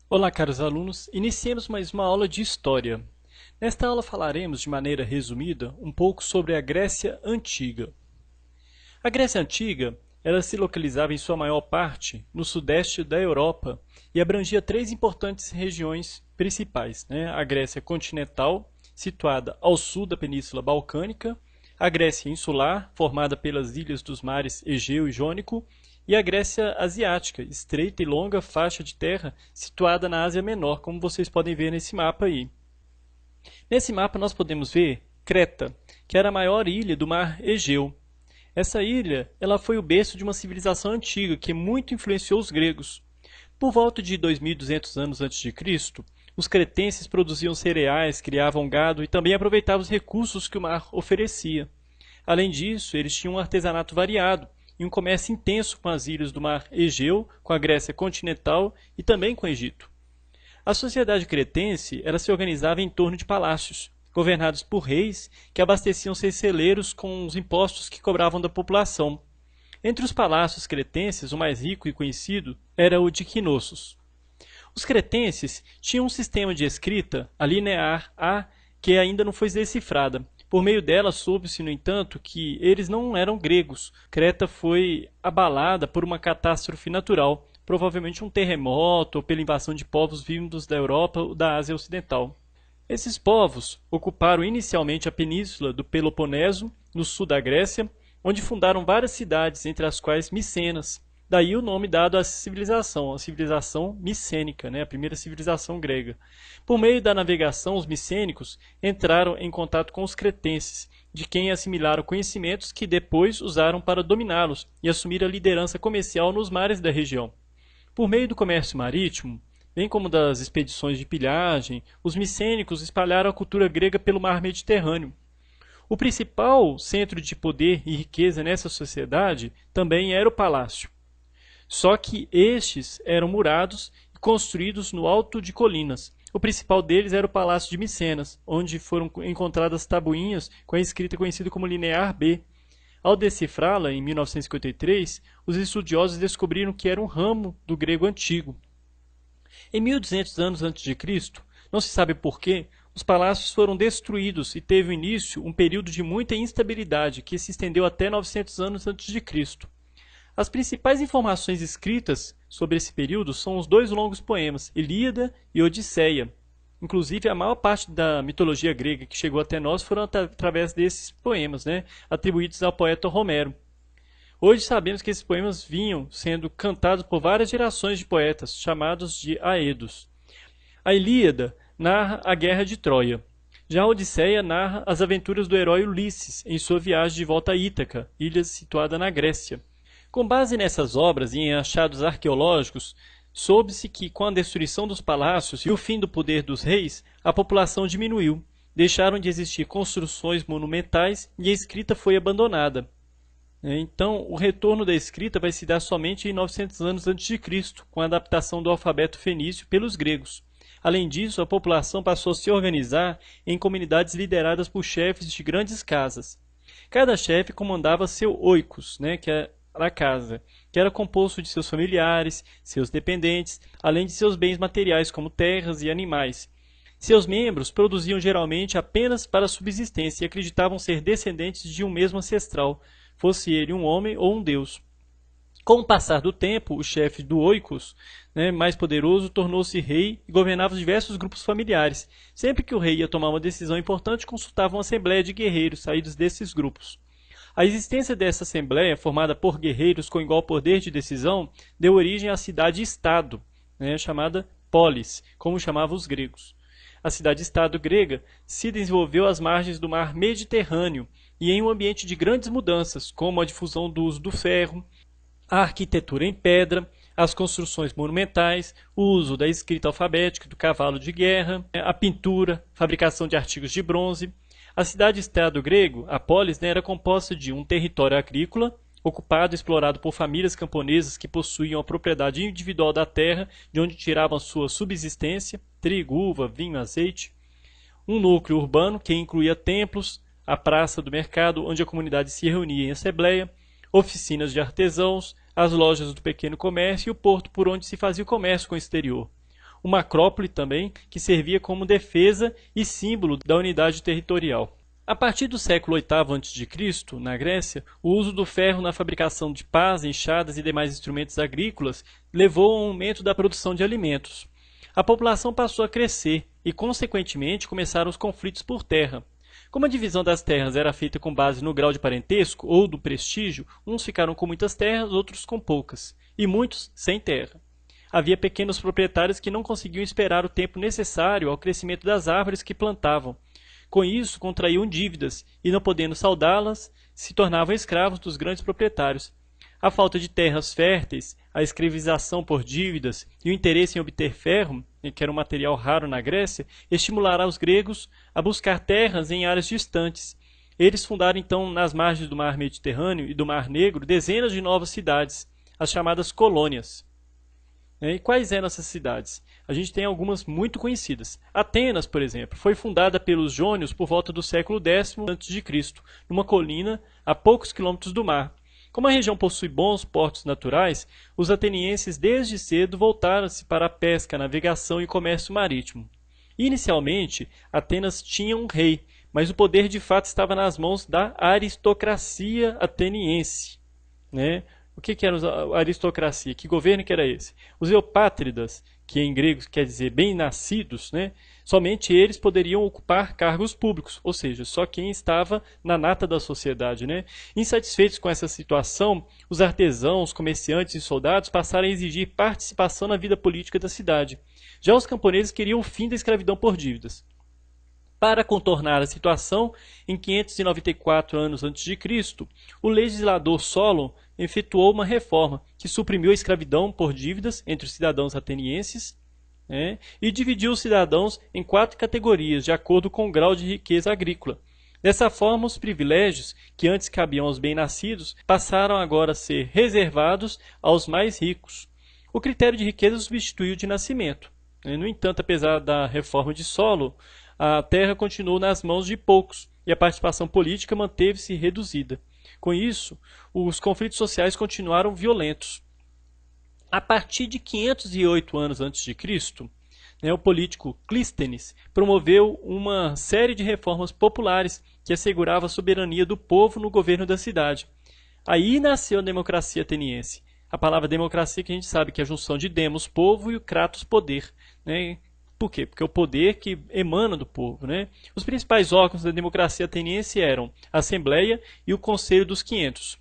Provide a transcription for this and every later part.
Olá, caros alunos. Iniciemos mais uma aula de História. Nesta aula falaremos, de maneira resumida, um pouco sobre a Grécia Antiga. A Grécia Antiga, ela se localizava em sua maior parte no sudeste da Europa e abrangia três importantes regiões principais, a Grécia continental, situada ao sul da Península Balcânica, a Grécia insular, formada pelas ilhas dos mares Egeu e Jônico, e a Grécia asiática, estreita e longa faixa de terra situada na Ásia Menor, como vocês podem ver nesse mapa aí. Nesse mapa nós podemos ver Creta, que era a maior ilha do mar Egeu. Essa ilha, ela foi o berço de uma civilização antiga que muito influenciou os gregos. Por volta de 2200 anos antes de Cristo, os cretenses produziam cereais, criavam gado e também aproveitavam os recursos que o mar oferecia. Além disso, eles tinham um artesanato variado e um comércio intenso com as ilhas do mar Egeu, com a Grécia continental e também com o Egito. A sociedade cretense ela se organizava em torno de palácios, governados por reis que abasteciam seus celeiros com os impostos que cobravam da população. Entre os palácios cretenses, o mais rico e conhecido era o de Knossos. Os cretenses tinham um sistema de escrita, a linear A, que ainda não foi decifrada. Por meio dela, soube-se, no entanto, que eles não eram gregos. Creta foi abalada por uma catástrofe natural, provavelmente um terremoto ou pela invasão de povos vindos da Europa ou da Ásia Ocidental. Esses povos ocuparam inicialmente a península do Peloponeso, no sul da Grécia, onde fundaram várias cidades, entre as quais Micenas. Daí o nome dado à civilização, a civilização micênica, a primeira civilização grega. Por meio da navegação, os micênicos entraram em contato com os cretenses, de quem assimilaram conhecimentos que depois usaram para dominá-los e assumir a liderança comercial nos mares da região. Por meio do comércio marítimo, bem como das expedições de pilhagem, os micênicos espalharam a cultura grega pelo mar Mediterrâneo. O principal centro de poder e riqueza nessa sociedade também era o palácio. Só que estes eram murados e construídos no alto de colinas. O principal deles era o Palácio de Micenas, onde foram encontradas tabuinhas com a escrita conhecida como Linear B. Ao decifrá-la, em 1953, os estudiosos descobriram que era um ramo do grego antigo. Em 1200 anos antes de Cristo, não se sabe porquê, os palácios foram destruídos e teve início um período de muita instabilidade que se estendeu até 900 anos antes de Cristo. As principais informações escritas sobre esse período são os dois longos poemas, Ilíada e Odisseia. Inclusive, a maior parte da mitologia grega que chegou até nós foram através desses poemas, atribuídos ao poeta Homero. Hoje sabemos que esses poemas vinham sendo cantados por várias gerações de poetas, chamados de Aedos. A Ilíada narra a guerra de Troia. Já a Odisseia narra as aventuras do herói Ulisses em sua viagem de volta a Ítaca, ilha situada na Grécia. Com base nessas obras e em achados arqueológicos, soube-se que, com a destruição dos palácios e o fim do poder dos reis, a população diminuiu, deixaram de existir construções monumentais e a escrita foi abandonada. Então, o retorno da escrita vai se dar somente em 900 anos antes de Cristo, com a adaptação do alfabeto fenício pelos gregos. Além disso, a população passou a se organizar em comunidades lideradas por chefes de grandes casas. Cada chefe comandava seu oikos, que é a casa, que era composto de seus familiares, seus dependentes, além de seus bens materiais como terras e animais. Seus membros produziam geralmente apenas para a subsistência e acreditavam ser descendentes de um mesmo ancestral, fosse ele um homem ou um deus. Com o passar do tempo, o chefe do oikos, mais poderoso, tornou-se rei e governava diversos grupos familiares. Sempre que o rei ia tomar uma decisão importante, consultava uma assembleia de guerreiros saídos desses grupos. A existência dessa assembleia, formada por guerreiros com igual poder de decisão, deu origem à cidade-estado, chamada polis, como chamavam os gregos. A cidade-estado grega se desenvolveu às margens do mar Mediterrâneo e em um ambiente de grandes mudanças, como a difusão do uso do ferro, a arquitetura em pedra, as construções monumentais, o uso da escrita alfabética, do cavalo de guerra, a pintura, fabricação de artigos de bronze. A cidade-estado grego, a polis, era composta de um território agrícola, ocupado e explorado por famílias camponesas que possuíam a propriedade individual da terra, de onde tiravam sua subsistência, trigo, uva, vinho, azeite. Um núcleo urbano que incluía templos, a praça do mercado, onde a comunidade se reunia em assembleia, oficinas de artesãos, as lojas do pequeno comércio e o porto por onde se fazia o comércio com o exterior. uma acrópole também, que servia como defesa e símbolo da unidade territorial. A partir do século VIII a.C., na Grécia, o uso do ferro na fabricação de pás, enxadas e demais instrumentos agrícolas levou ao aumento da produção de alimentos. A população passou a crescer e, consequentemente, começaram os conflitos por terra. Como a divisão das terras era feita com base no grau de parentesco ou do prestígio, uns ficaram com muitas terras, outros com poucas, e muitos sem terra. Havia pequenos proprietários que não conseguiam esperar o tempo necessário ao crescimento das árvores que plantavam. Com isso, contraíam dívidas e, não podendo saldá-las, se tornavam escravos dos grandes proprietários. A falta de terras férteis, a escravização por dívidas e o interesse em obter ferro, que era um material raro na Grécia, estimulará os gregos a buscar terras em áreas distantes. Eles fundaram então nas margens do Mar Mediterrâneo e do Mar Negro dezenas de novas cidades, as chamadas colônias. E quais eram essas cidades? A gente tem algumas muito conhecidas. Atenas, por exemplo, foi fundada pelos jônios por volta do século X a.C., numa colina a poucos quilômetros do mar. Como a região possui bons portos naturais, os atenienses desde cedo voltaram-se para a pesca, navegação e comércio marítimo. Inicialmente, Atenas tinha um rei, mas o poder de fato estava nas mãos da aristocracia ateniense. O que era a aristocracia? Que governo que era esse? Os eupátridas, que em grego quer dizer bem-nascidos, somente eles poderiam ocupar cargos públicos, ou seja, só quem estava na nata da sociedade. Insatisfeitos com essa situação, os artesãos, comerciantes e soldados passaram a exigir participação na vida política da cidade. Já os camponeses queriam o fim da escravidão por dívidas. Para contornar a situação, em 594 anos a.C., o legislador Solon efetuou uma reforma que suprimiu a escravidão por dívidas entre os cidadãos atenienses e dividiu os cidadãos em 4 categorias, de acordo com o grau de riqueza agrícola. Dessa forma, os privilégios, que antes cabiam aos bem-nascidos, passaram agora a ser reservados aos mais ricos. O critério de riqueza substituiu o de nascimento. No entanto, apesar da reforma de Solon, a terra continuou nas mãos de poucos e a participação política manteve-se reduzida. Com isso, os conflitos sociais continuaram violentos. A partir de 508 anos a.C., o político Clístenes promoveu uma série de reformas populares que assegurava a soberania do povo no governo da cidade. Aí nasceu a democracia ateniense. A palavra democracia que a gente sabe que é a junção de demos, povo, e o kratos, poder. Por quê? Porque é o poder que emana do povo. Os principais órgãos da democracia ateniense eram a Assembleia e o Conselho dos 500.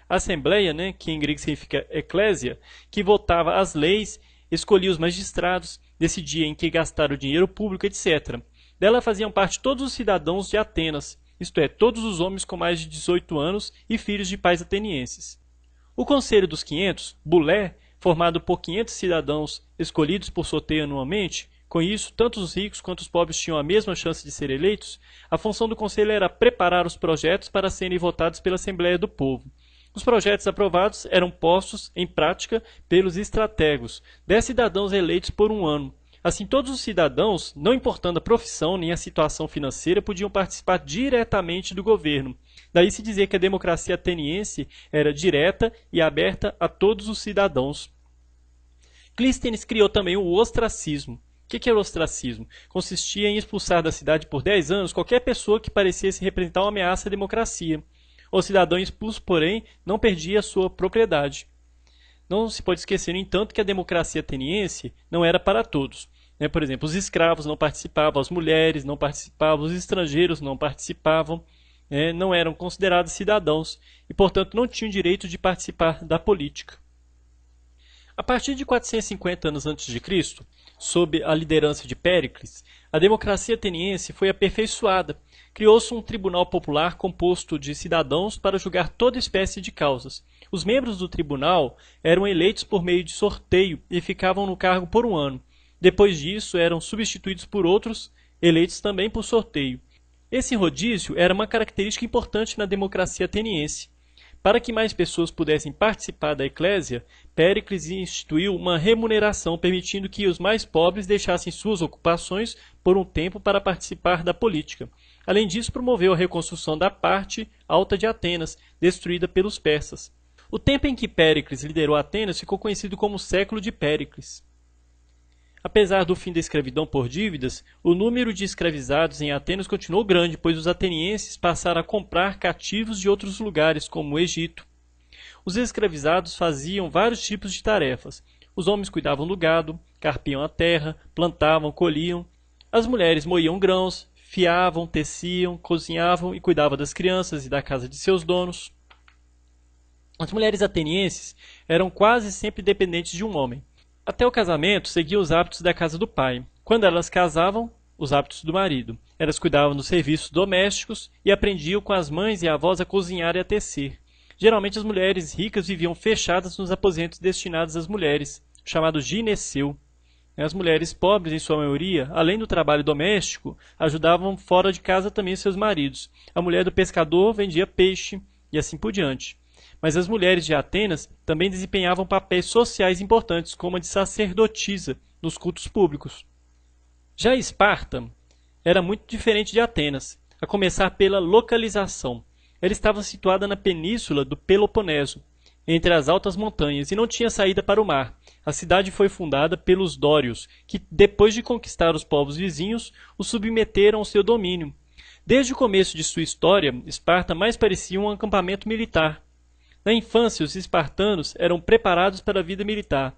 A Assembleia, que em grego significa eclésia, que votava as leis, escolhia os magistrados, decidia em que gastar o dinheiro público, etc. Dela faziam parte todos os cidadãos de Atenas, isto é, todos os homens com mais de 18 anos e filhos de pais atenienses. O Conselho dos 500, Bulé, formado por 500 cidadãos escolhidos por sorteio anualmente. Com isso, tanto os ricos quanto os pobres tinham a mesma chance de ser eleitos. A função do conselho era preparar os projetos para serem votados pela Assembleia do Povo. Os projetos aprovados eram postos em prática pelos estrategos, 10 cidadãos eleitos por um ano. Assim, todos os cidadãos, não importando a profissão nem a situação financeira, podiam participar diretamente do governo. Daí se dizer que a democracia ateniense era direta e aberta a todos os cidadãos. Clístenes criou também o ostracismo. O que era o ostracismo? Consistia em expulsar da cidade por 10 anos qualquer pessoa que parecesse representar uma ameaça à democracia. O cidadão expulso, porém, não perdia a sua propriedade. Não se pode esquecer, no entanto, que a democracia ateniense não era para todos. Por exemplo, os escravos não participavam, as mulheres não participavam, os estrangeiros não participavam, não eram considerados cidadãos e, portanto, não tinham direito de participar da política. A partir de 450 anos a.C., sob a liderança de Péricles, a democracia ateniense foi aperfeiçoada. Criou-se um tribunal popular composto de cidadãos para julgar toda espécie de causas. Os membros do tribunal eram eleitos por meio de sorteio e ficavam no cargo por um ano. Depois disso, eram substituídos por outros, eleitos também por sorteio. Esse rodízio era uma característica importante na democracia ateniense. Para que mais pessoas pudessem participar da eclésia, Péricles instituiu uma remuneração permitindo que os mais pobres deixassem suas ocupações por um tempo para participar da política. Além disso, promoveu a reconstrução da parte alta de Atenas, destruída pelos persas. O tempo em que Péricles liderou Atenas ficou conhecido como o século de Péricles. Apesar do fim da escravidão por dívidas, o número de escravizados em Atenas continuou grande, pois os atenienses passaram a comprar cativos de outros lugares, como o Egito. Os escravizados faziam vários tipos de tarefas. Os homens cuidavam do gado, carpiam a terra, plantavam, colhiam. As mulheres moíam grãos, fiavam, teciam, cozinhavam e cuidavam das crianças e da casa de seus donos. As mulheres atenienses eram quase sempre dependentes de um homem. Até o casamento, seguiam os hábitos da casa do pai. Quando elas casavam, os hábitos do marido. Elas cuidavam dos serviços domésticos e aprendiam com as mães e avós a cozinhar e a tecer. Geralmente as mulheres ricas viviam fechadas nos aposentos destinados às mulheres, chamado gineceu. As mulheres pobres, em sua maioria, além do trabalho doméstico, ajudavam fora de casa também seus maridos. A mulher do pescador vendia peixe e assim por diante. Mas as mulheres de Atenas também desempenhavam papéis sociais importantes, como a de sacerdotisa nos cultos públicos. Já Esparta era muito diferente de Atenas, a começar pela localização. Ela estava situada na península do Peloponeso, entre as altas montanhas, e não tinha saída para o mar. A cidade foi fundada pelos dórios, que, depois de conquistar os povos vizinhos, os submeteram ao seu domínio. Desde o começo de sua história, Esparta mais parecia um acampamento militar. Na infância, os espartanos eram preparados para a vida militar.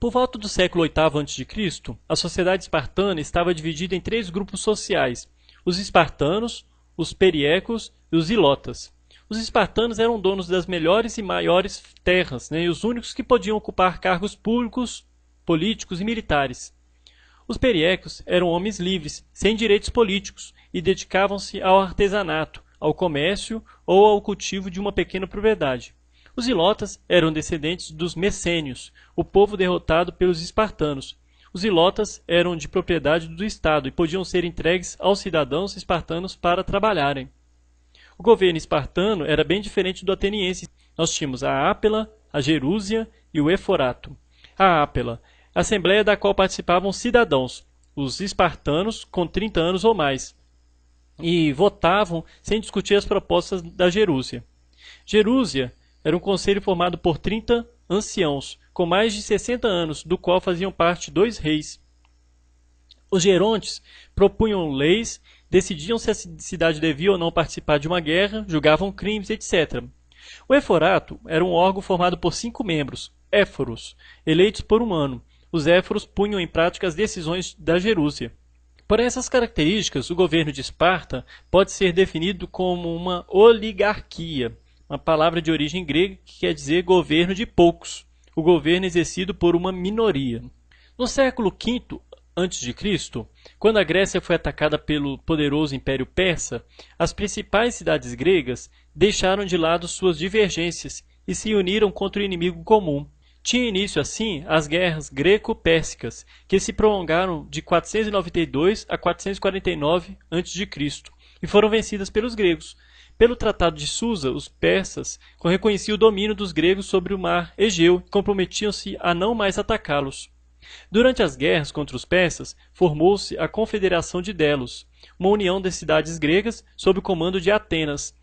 Por volta do século VIII a.C., a sociedade espartana estava dividida em 3 grupos sociais: os espartanos, os periecos e os ilotas. Os espartanos eram donos das melhores e maiores terras, e os únicos que podiam ocupar cargos públicos, políticos e militares. Os periecos eram homens livres, sem direitos políticos, e dedicavam-se ao artesanato, ao comércio ou ao cultivo de uma pequena propriedade. Os ilotas eram descendentes dos messênios, o povo derrotado pelos espartanos. Os ilotas eram de propriedade do Estado e podiam ser entregues aos cidadãos espartanos para trabalharem. O governo espartano era bem diferente do ateniense. Nós tínhamos a Ápela, a Gerúsia e o Eforato. A Ápela, assembleia da qual participavam cidadãos, os espartanos com 30 anos ou mais, e votavam sem discutir as propostas da Gerúsia. Gerúsia era um conselho formado por 30 anciãos, com mais de 60 anos, do qual faziam parte 2 reis. Os gerontes propunham leis, decidiam se a cidade devia ou não participar de uma guerra, julgavam crimes, etc. O Eforato era um órgão formado por 5 membros, éforos, eleitos por um ano. Os éforos punham em prática as decisões da Gerúsia. Por essas características, o governo de Esparta pode ser definido como uma oligarquia, uma palavra de origem grega que quer dizer governo de poucos, o governo exercido por uma minoria. No século V a.C., quando a Grécia foi atacada pelo poderoso Império Persa, as principais cidades gregas deixaram de lado suas divergências e se uniram contra o inimigo comum. Tinha início, assim, as guerras greco-pérsicas, que se prolongaram de 492 a 449 a.C. e foram vencidas pelos gregos. Pelo Tratado de Susa, os persas reconheciam o domínio dos gregos sobre o mar Egeu e comprometiam-se a não mais atacá-los. Durante as guerras contra os persas, formou-se a Confederação de Delos, uma união das cidades gregas sob o comando de Atenas.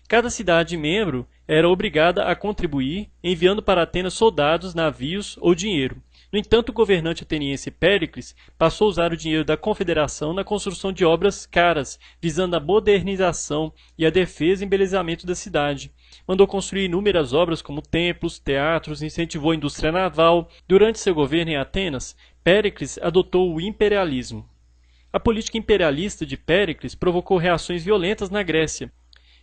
Cada cidade-membro era obrigada a contribuir, enviando para Atenas soldados, navios ou dinheiro. No entanto, o governante ateniense Péricles passou a usar o dinheiro da confederação na construção de obras caras, visando a modernização e a defesa e embelezamento da cidade. Mandou construir inúmeras obras como templos, teatros, incentivou a indústria naval. Durante seu governo em Atenas, Péricles adotou o imperialismo. A política imperialista de Péricles provocou reações violentas na Grécia.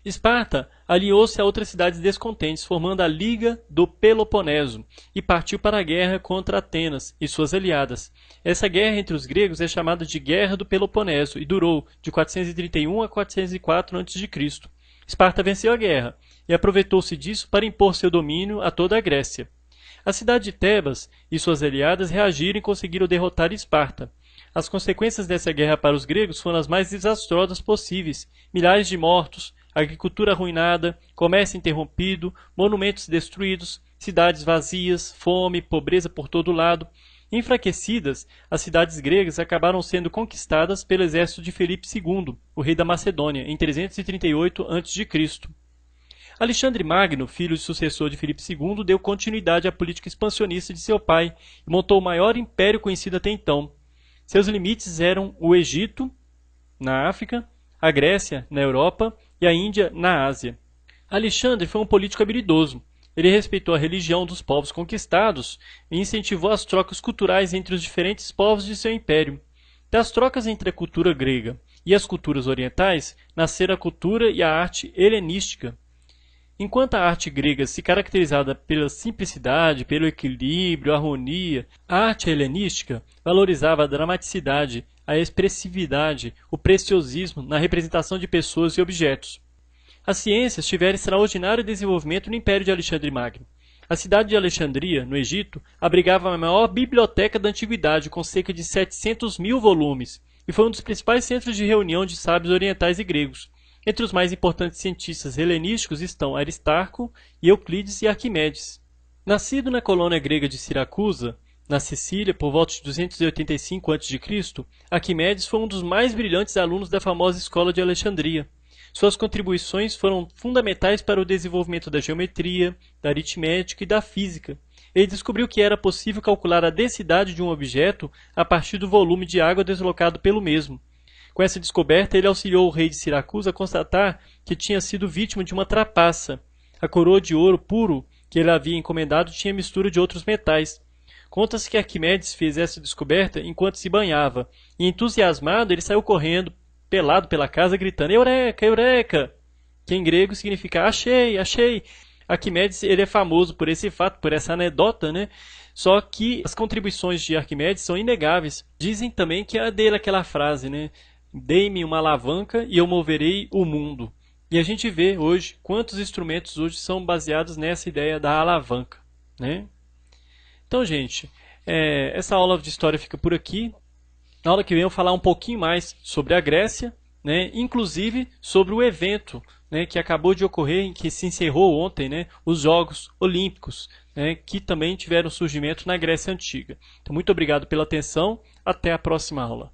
Esparta aliou-se a outras cidades descontentes, formando a Liga do Peloponeso, e partiu para a guerra contra Atenas e suas aliadas. Essa guerra entre os gregos é chamada de Guerra do Peloponeso e durou de 431 a 404 a.C. Esparta venceu a guerra e aproveitou-se disso para impor seu domínio a toda a Grécia. A cidade de Tebas e suas aliadas reagiram e conseguiram derrotar Esparta. As consequências dessa guerra para os gregos foram as mais desastrosas possíveis: milhares de mortos, agricultura arruinada, comércio interrompido, monumentos destruídos, cidades vazias, fome, pobreza por todo lado. Enfraquecidas, as cidades gregas acabaram sendo conquistadas pelo exército de Filipe II, o rei da Macedônia, em 338 a.C. Alexandre Magno, filho e sucessor de Filipe II, deu continuidade à política expansionista de seu pai e montou o maior império conhecido até então. Seus limites eram o Egito, na África, a Grécia, na Europa e a Índia, na Ásia. Alexandre foi um político habilidoso. Ele respeitou a religião dos povos conquistados e incentivou as trocas culturais entre os diferentes povos de seu império. Das trocas entre a cultura grega e as culturas orientais, nasceram a cultura e a arte helenística. Enquanto a arte grega se caracterizava pela simplicidade, pelo equilíbrio, a harmonia, a arte helenística valorizava a dramaticidade, a expressividade, o preciosismo na representação de pessoas e objetos. As ciências tiveram extraordinário desenvolvimento no Império de Alexandre Magno. A cidade de Alexandria, no Egito, abrigava a maior biblioteca da antiguidade, com cerca de 700.000 volumes, e foi um dos principais centros de reunião de sábios orientais e gregos. Entre os mais importantes cientistas helenísticos estão Aristarco, Euclides e Arquimedes. Nascido na colônia grega de Siracusa, na Sicília, por volta de 285 a.C., Arquimedes foi um dos mais brilhantes alunos da famosa escola de Alexandria. Suas contribuições foram fundamentais para o desenvolvimento da geometria, da aritmética e da física. Ele descobriu que era possível calcular a densidade de um objeto a partir do volume de água deslocado pelo mesmo. Com essa descoberta, ele auxiliou o rei de Siracusa a constatar que tinha sido vítima de uma trapaça. A coroa de ouro puro que ele havia encomendado tinha mistura de outros metais. Conta-se que Arquimedes fez essa descoberta enquanto se banhava, e entusiasmado ele saiu correndo, pelado pela casa, gritando Eureka, Eureka! Que em grego significa achei, achei! Arquimedes ele é famoso por esse fato, por essa anedota, né? Só que as contribuições de Arquimedes são inegáveis. Dizem também que é dele aquela frase, né? Dei-me uma alavanca e eu moverei o mundo. E a gente vê hoje quantos instrumentos hoje são baseados nessa ideia da alavanca, né? Então, gente, essa aula de história fica por aqui. Na aula que vem eu vou falar um pouquinho mais sobre a Grécia, né? Inclusive sobre o evento, né, que acabou de ocorrer, que se encerrou ontem, né, os Jogos Olímpicos, né, que também tiveram surgimento na Grécia Antiga. Então, muito obrigado pela atenção. Até a próxima aula.